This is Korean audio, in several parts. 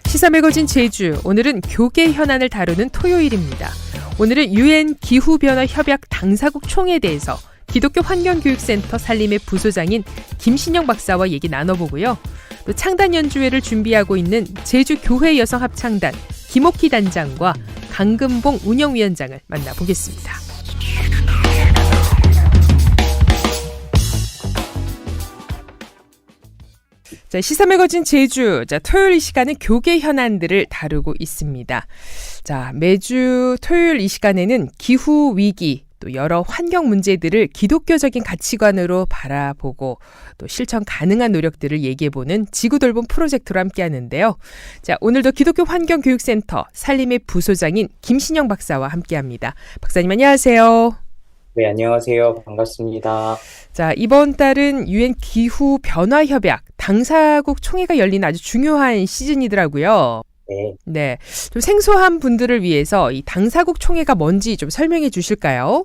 시사 매거진 제주, 오늘은 교계 현안을 다루는 토요일입니다. 오늘은 UN 기후변화 협약 당사국 총회에 대해서 기독교 환경교육센터 산림의 부소장인 김신영 박사와 얘기 나눠보고요. 또 창단 연주회를 준비하고 있는 제주교회 여성합창단 김옥희 단장과 강금봉 운영위원장을 만나보겠습니다. 자, 시사 매거진 제주. 자, 토요일 이 시간은 교계 현안들을 다루고 있습니다. 자, 매주 토요일 이 시간에는 기후 위기, 또 여러 환경 문제들을 기독교적인 가치관으로 바라보고 또 실천 가능한 노력들을 얘기해보는 지구 돌봄 프로젝트로 함께하는데요. 자, 오늘도 기독교 환경교육센터 산림의 부소장인 김신영 박사와 함께합니다. 박사님 안녕하세요. 네, 안녕하세요. 반갑습니다. 자, 이번 달은 UN 기후 변화 협약 당사국 총회가 열리는 아주 중요한 시즌이더라고요. 네, 네, 좀 생소한 분들을 위해서 이 당사국 총회가 뭔지 좀 설명해 주실까요?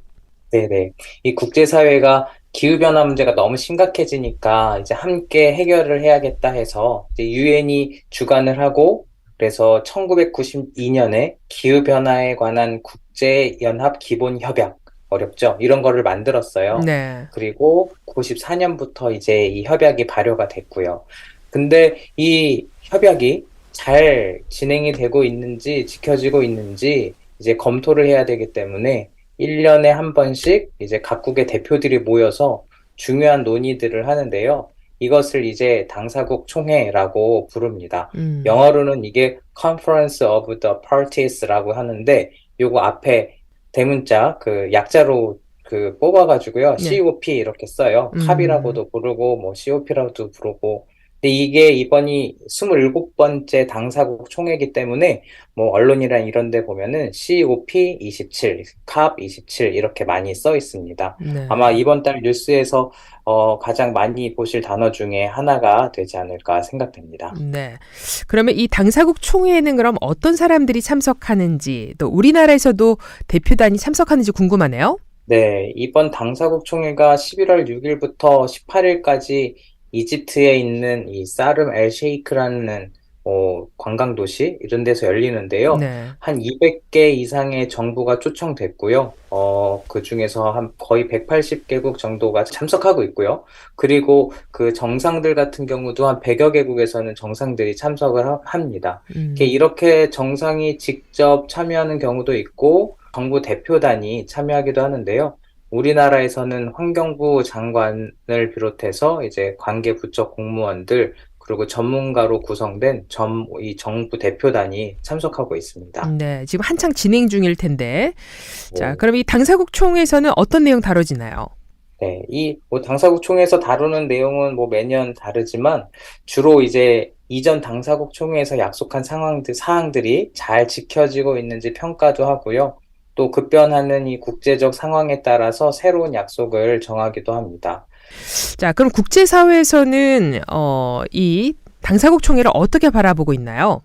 네네. 이 국제사회가 기후변화 문제가 너무 심각해지니까 이제 함께 해결을 해야겠다 해서 이제 유엔이 주관을 하고 그래서 1992년에 기후변화에 관한 국제연합 기본협약, 어렵죠? 이런 거를 만들었어요. 네. 그리고 94년부터 이제 이 협약이 발효가 됐고요. 근데 이 협약이 잘 진행이 되고 있는지 지켜지고 있는지 이제 검토를 해야 되기 때문에 1년에 한 번씩 이제 각국의 대표들이 모여서 중요한 논의들을 하는데요. 이것을 이제 당사국 총회라고 부릅니다. 영어로는 이게 Conference of the Parties라고 하는데 요거 앞에 대문자 그 약자로 그 뽑아가지고요. 네. COP 이렇게 써요. 캅이라고도 부르고 뭐 COP라고도 부르고. 근데 이게 이번이 27번째 당사국 총회이기 때문에 뭐 언론이랑 이런 데 보면은 COP27, COP27 이렇게 많이 써 있습니다. 네. 아마 이번 달 뉴스에서 가장 많이 보실 단어 중에 하나가 되지 않을까 생각됩니다. 네. 그러면 이 당사국 총회에는 그럼 어떤 사람들이 참석하는지, 또 우리나라에서도 대표단이 참석하는지 궁금하네요. 네, 이번 당사국 총회가 11월 6일부터 18일까지 이집트에 있는 이 사름 엘 셰이크라는 관광 도시 이런 데서 열리는데요. 네. 한 200개 이상의 정부가 초청됐고요. 그 중에서 한 거의 180개국 정도가 참석하고 있고요. 그리고 그 정상들 같은 경우도 한 100여 개국에서는 정상들이 참석을 합니다. 이렇게 정상이 직접 참여하는 경우도 있고 정부 대표단이 참여하기도 하는데요. 우리나라에서는 환경부 장관을 비롯해서 이제 관계 부처 공무원들 그리고 전문가로 구성된 이 정부 대표단이 참석하고 있습니다. 네, 지금 한창 진행 중일 텐데. 자, 네. 그럼 이 당사국 총회에서는 어떤 내용 다뤄지나요? 네, 이 당사국 총회에서 다루는 내용은 뭐 매년 다르지만 주로 이제 이전 당사국 총회에서 약속한 사항들이 잘 지켜지고 있는지 평가도 하고요. 또 급변하는 이 국제적 상황에 따라서 새로운 약속을 정하기도 합니다. 자, 그럼 국제사회에서는 이 당사국 총회를 어떻게 바라보고 있나요?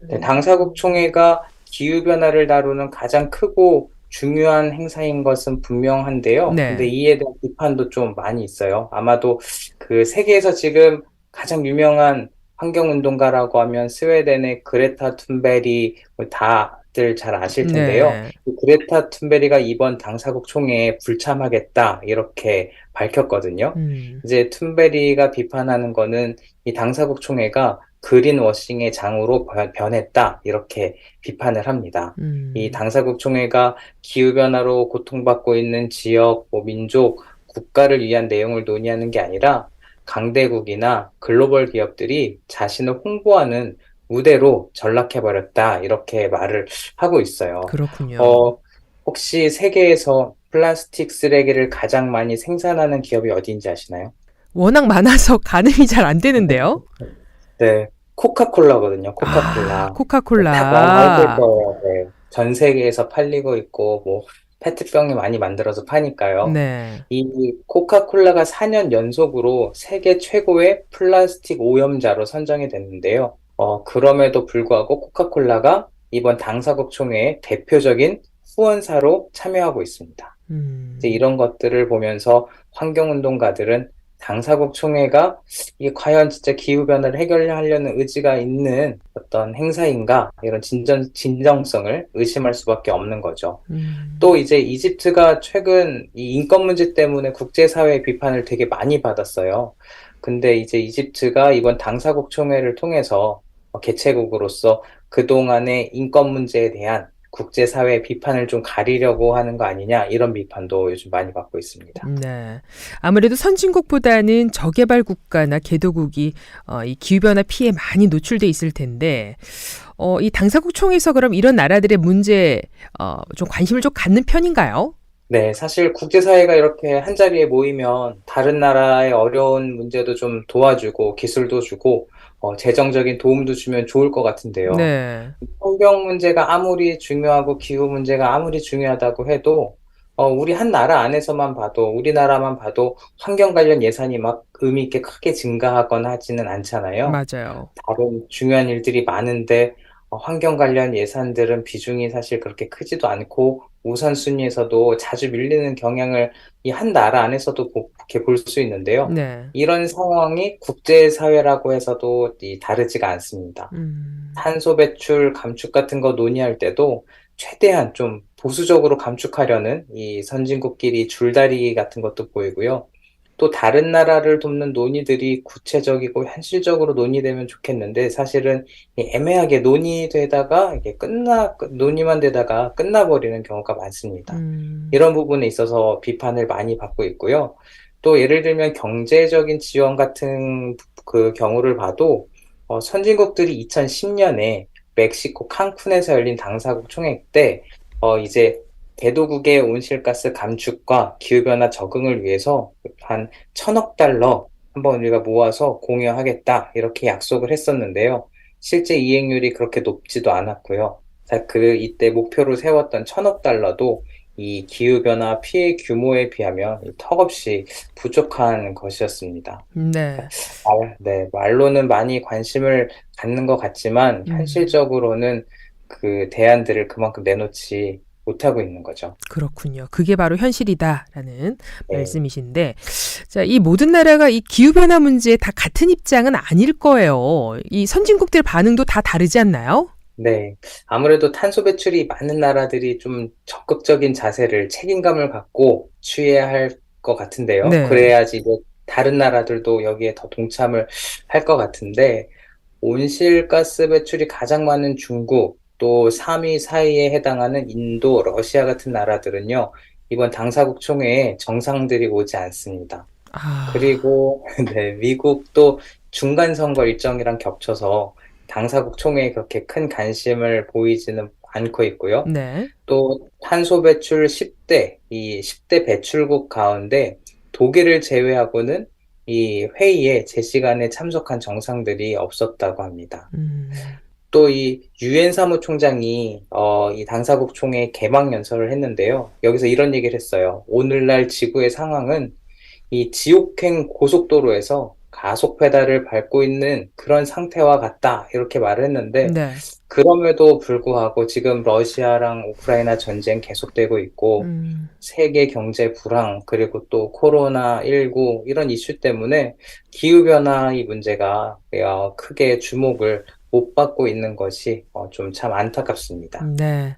네, 당사국 총회가 기후변화를 다루는 가장 크고 중요한 행사인 것은 분명한데요. 네. 근데 이에 대한 비판도 좀 많이 있어요. 아마도 그 세계에서 지금 가장 유명한 환경운동가라고 하면 스웨덴의 그레타 툰베리 다들 잘 아실 텐데요. 네. 그 그레타 툰베리가 이번 당사국 총회에 불참하겠다 이렇게 밝혔거든요. 이제 툰베리가 비판하는 거는 이 당사국 총회가 그린워싱의 장으로 변했다 이렇게 비판을 합니다. 이 당사국 총회가 기후변화로 고통받고 있는 지역, 민족, 국가를 위한 내용을 논의하는 게 아니라 강대국이나 글로벌 기업들이 자신을 홍보하는 무대로 전락해버렸다 이렇게 말을 하고 있어요. 그렇군요. 혹시 세계에서 플라스틱 쓰레기를 가장 많이 생산하는 기업이 어디인지 아시나요? 워낙 많아서 가늠이 잘 안 되는데요. 네, 코카콜라거든요. 코카콜라. 아, 코카콜라. 다 알고 거예요. 네. 전 세계에서 팔리고 있고 뭐 페트병이 많이 만들어서 파니까요. 네. 이 코카콜라가 4년 연속으로 세계 최고의 플라스틱 오염자로 선정이 됐는데요. 그럼에도 불구하고 코카콜라가 이번 당사국 총회의 대표적인 후원사로 참여하고 있습니다. 이제 이런 것들을 보면서 환경운동가들은 당사국 총회가 이게 과연 진짜 기후변화를 해결하려는 의지가 있는 어떤 행사인가, 이런 진정성을 의심할 수밖에 없는 거죠. 또 이제 이집트가 최근 이 인권 문제 때문에 국제사회의 비판을 되게 많이 받았어요. 근데 이제 이집트가 이번 당사국 총회를 통해서 개최국으로서 그동안의 인권 문제에 대한 국제사회의 비판을 좀 가리려고 하는 거 아니냐, 이런 비판도 요즘 많이 받고 있습니다. 네. 아무래도 선진국보다는 저개발 국가나 개도국이 이 기후변화 피해에 많이 노출돼 있을 텐데, 이 당사국 총회에서 그럼 이런 나라들의 문제에 좀 관심을 좀 갖는 편인가요? 네, 사실 국제사회가 이렇게 한자리에 모이면 다른 나라의 어려운 문제도 좀 도와주고 기술도 주고 재정적인 도움도 주면 좋을 것 같은데요. 네. 환경 문제가 아무리 중요하고 기후 문제가 아무리 중요하다고 해도 우리 한 나라 안에서만 봐도, 우리나라만 봐도 환경 관련 예산이 막 의미 있게 크게 증가하거나 하지는 않잖아요. 맞아요. 다른 중요한 일들이 많은데 환경 관련 예산들은 비중이 사실 그렇게 크지도 않고 우선순위에서도 자주 밀리는 경향을 이 한 나라 안에서도 이렇게 볼 수 있는데요. 네. 이런 상황이 국제사회라고 해서도 다르지가 않습니다. 음. 탄소 배출 감축 같은 거 논의할 때도 최대한 좀 보수적으로 감축하려는 이 선진국끼리 줄다리기 같은 것도 보이고요. 또 다른 나라를 돕는 논의들이 구체적이고 현실적으로 논의되면 좋겠는데, 사실은 애매하게 논의되다가 이게 논의만 되다가 끝나버리는 경우가 많습니다. 음. 이런 부분에 있어서 비판을 많이 받고 있고요. 또 예를 들면 경제적인 지원 같은 그 경우를 봐도 선진국들이 2010년에 멕시코 칸쿤에서 열린 당사국 총회 때 이제 개도국의 온실가스 감축과 기후변화 적응을 위해서 한 1,000억 달러 한번 우리가 모아서 공유하겠다, 이렇게 약속을 했었는데요. 실제 이행률이 그렇게 높지도 않았고요. 이때 목표로 세웠던 1,000억 달러도 이 기후변화 피해 규모에 비하면 턱없이 부족한 것이었습니다. 네. 네, 말로는 많이 관심을 갖는 것 같지만 현실적으로는 그 대안들을 그만큼 내놓지 못하고 있는 거죠. 그렇군요. 그게 바로 현실이다라는 네. 말씀이신데, 자, 이 모든 나라가 이 기후변화 문제에 다 같은 입장은 아닐 거예요. 이 선진국들 반응도 다 다르지 않나요? 네. 아무래도 탄소 배출이 많은 나라들이 좀 적극적인 자세를, 책임감을 갖고 취해야 할 것 같은데요. 네. 그래야지 이제 다른 나라들도 여기에 더 동참을 할 것 같은데, 온실가스 배출이 가장 많은 중국, 또 3위 사이에 해당하는 인도, 러시아 같은 나라들은요, 이번 당사국 총회에 정상들이 오지 않습니다. 아, 그리고 네, 미국도 중간 선거 일정이랑 겹쳐서 당사국 총회에 그렇게 큰 관심을 보이지는 않고 있고요. 네. 또 탄소 배출 10대, 이 10대 배출국 가운데 독일을 제외하고는 이 회의에 제 시간에 참석한 정상들이 없었다고 합니다. 음. 또 이 유엔 사무총장이 이 당사국 총회 개막 연설을 했는데요. 여기서 이런 얘기를 했어요. 오늘날 지구의 상황은 이 지옥행 고속도로에서 가속 페달을 밟고 있는 그런 상태와 같다, 이렇게 말을 했는데, 네. 그럼에도 불구하고 지금 러시아랑 우크라이나 전쟁 계속되고 있고, 음. 세계 경제 불황, 그리고 또 코로나19 이런 이슈 때문에 기후변화 이 문제가 크게 주목을 못 받고 있는 것이 좀 참 안타깝습니다. 네.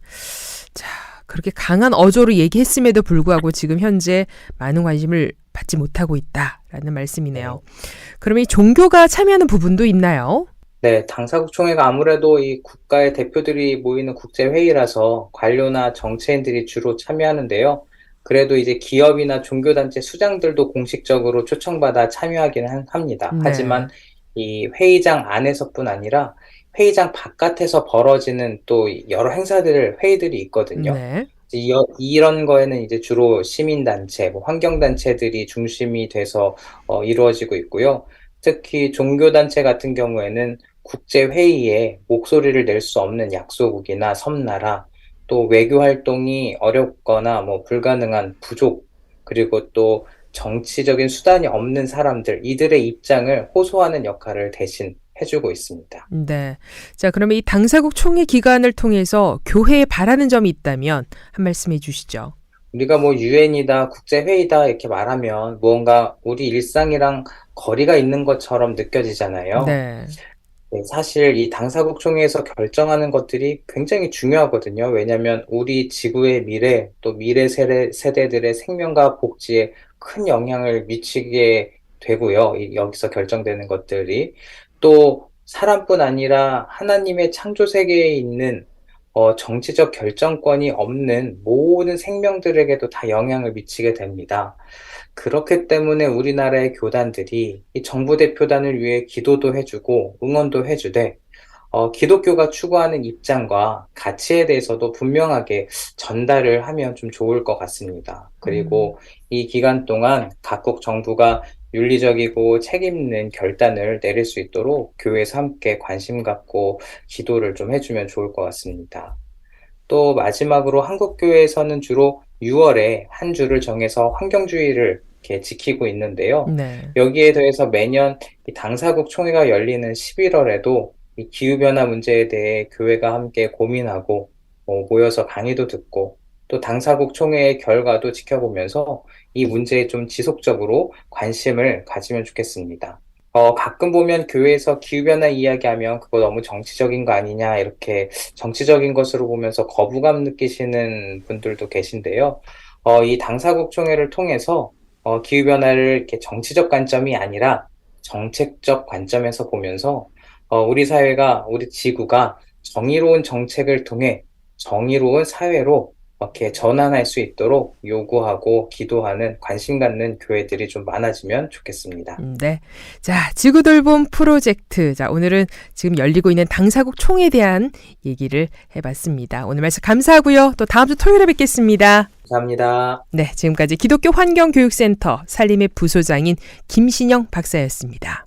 자, 그렇게 강한 어조로 얘기했음에도 불구하고 지금 현재 많은 관심을 받지 못하고 있다라는 말씀이네요. 그러면 이 종교가 참여하는 부분도 있나요? 네, 당사국 총회가 아무래도 이 국가의 대표들이 모이는 국제회의라서 관료나 정치인들이 주로 참여하는데요. 그래도 이제 기업이나 종교단체 수장들도 공식적으로 초청받아 참여하기는 합니다. 네. 하지만 이 회의장 안에서뿐 아니라 회의장 바깥에서 벌어지는 또 여러 회의들이 있거든요. 네. 이런 거에는 이제 주로 시민단체, 뭐 환경단체들이 중심이 돼서 이루어지고 있고요. 특히 종교단체 같은 경우에는 국제회의에 목소리를 낼 수 없는 약소국이나 섬나라, 또 외교 활동이 어렵거나 뭐 불가능한 부족, 그리고 또 정치적인 수단이 없는 사람들, 이들의 입장을 호소하는 역할을 대신 해주고 있습니다. 네. 자, 그러면 이 당사국 총회 기간을 통해서 교회에 바라는 점이 있다면 한 말씀 해 주시죠. 우리가 뭐 유엔이다, 국제회의다 이렇게 말하면 무언가 우리 일상이랑 거리가 있는 것처럼 느껴지잖아요. 네. 네, 사실 이 당사국 총회에서 결정하는 것들이 굉장히 중요하거든요. 왜냐하면 우리 지구의 미래, 또 미래 세대들의 생명과 복지에 큰 영향을 미치게 되고요. 여기서 결정되는 것들이 또 사람뿐 아니라 하나님의 창조 세계에 있는 정치적 결정권이 없는 모든 생명들에게도 다 영향을 미치게 됩니다. 그렇기 때문에 우리나라의 교단들이 이 정부 대표단을 위해 기도도 해주고 응원도 해주되 기독교가 추구하는 입장과 가치에 대해서도 분명하게 전달을 하면 좀 좋을 것 같습니다. 음. 그리고 이 기간 동안 각국 정부가 윤리적이고 책임 있는 결단을 내릴 수 있도록 교회에서 함께 관심 갖고 기도를 좀 해주면 좋을 것 같습니다. 또 마지막으로 한국 교회에서는 주로 6월에 한 주를 정해서 환경주의를 이렇게 지키고 있는데요. 네. 여기에 더해서 매년 이 당사국 총회가 열리는 11월에도 이 기후변화 문제에 대해 교회가 함께 고민하고 모여서 강의도 듣고 또 당사국 총회의 결과도 지켜보면서 이 문제에 좀 지속적으로 관심을 가지면 좋겠습니다. 가끔 보면 교회에서 기후변화 이야기하면 그거 너무 정치적인 거 아니냐, 이렇게 정치적인 것으로 보면서 거부감 느끼시는 분들도 계신데요. 이 당사국 총회를 통해서 기후변화를 이렇게 정치적 관점이 아니라 정책적 관점에서 보면서 우리 사회가, 우리 지구가 정의로운 정책을 통해 정의로운 사회로 이렇게 전환할 수 있도록 요구하고 기도하는 관심 갖는 교회들이 좀 많아지면 좋겠습니다. 네. 자, 지구돌봄 프로젝트. 자, 오늘은 지금 열리고 있는 당사국 총회에 대한 얘기를 해봤습니다. 오늘 말씀 감사하고요. 또 다음 주 토요일에 뵙겠습니다. 감사합니다. 네, 지금까지 기독교 환경교육센터 산림의 부소장인 김신영 박사였습니다.